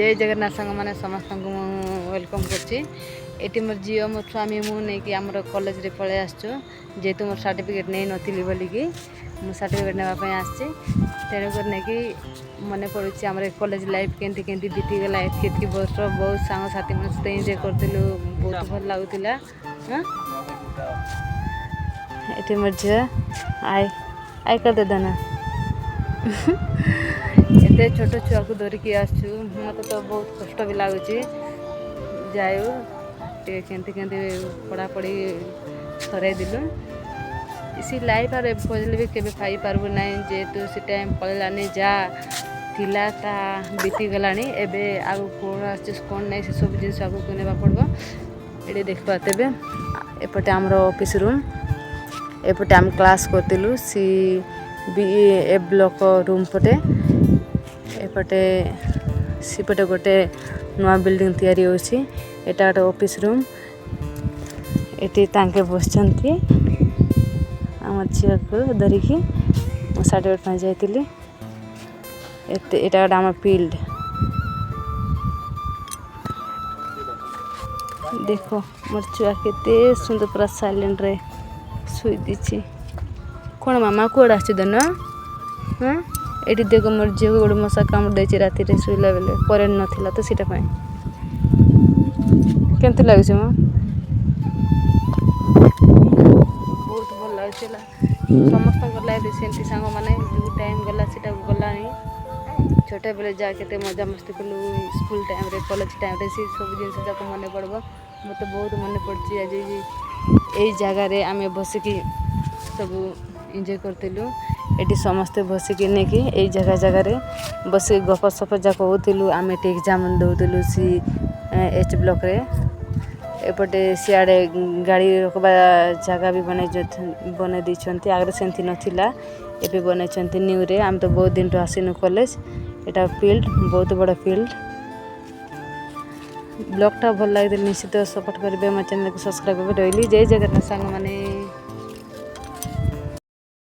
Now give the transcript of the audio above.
जय जगन्नाथ सांग मैंने समस्त को वेलकम करती मोर झील मो स्वामी मुझे आम कॉलेज रे पलि आसचु जेहेतु मोर सर्टिफिकेट नहीं नी बोलिकी मुझे सर्टिफिकेट नापी आसी तेणुक नहीं मन पड़ू आम कॉलेज लाइफ केंती केंती बीतीगला एतक वर्ष बहुत सांगसाथी मन सहित एंजय करूँ बहुत भल लगुला ये मोर झील आई आई कर दे ना एते छोट छुआ को धरिकी आसचु मत तो बहुत कष्ट भी लगुच जाऊ केंती केंती पढ़ापढ़ी सराई दिलु इसी लाइफ आर खोजले भी केबे पाई पारबु नहीं जेहेतु से टाइम पड़ेलानी जा थिला ता बीती गलानी एबे आगु कौन आछे कौन नहीं से सब जिन आगु को नेबा पड़बो एडी देखबा तेबे एपटे हमर ऑफिस रूम एपटे हम क्लास करतिलु सी बी ए ब्लॉक रूम पटे एपटे सीपटे गोटे नुआ बिल्डिंग तैयारी होछि एटा गोटे ऑफिस रूम एटी तांके बसचंती आम झील को धरिकी मो सर्टिफिकेट पाई जाइतिली एटा गोटे आम फील्ड देखो मोर छुआ केते सुंदर पूरा साइलेंट रे सुई दीची कौन मामा कौड़ आदन हाँ ये देख मोर झील को गोटे मशा कामुड़ देती राति शुला बेले करेन्ट नाला तो सीटा केमती लगे मो बहुत भल लगे समस्त लाइफ सेमती सांग मैंने जो टाइम गला सीटा गला छोटा बेले जा के मजा मस्ती कलु स्कूल टाइम रे कॉलेज टाइम रे से सब जिन जाक मन पड़ब मत बहुत मन पड़ी आज यही जगार आम बसिकी सब एंजॉय करतिलु एटी समस्ते बसिकी नेकी यही जगह जगार बस गप सप जाक होलु आम एटी एग्जाम दौलु सी एच ब्लॉक रे एपटे सियाड़े गाड़ी रखबा जगह भी बने दी आगे सेमती नथिला एबे बनई न्यू रे आम तो बहुत दिन आसीनु कॉलेज एटा फील्ड बहुत बड़ा फील्ड ब्लॉगटा भल लगे निश्चित सपोर्ट करेंगे मो चैनल को सब्सक्राइब कर रही जय जगन्नाथ सांग माने।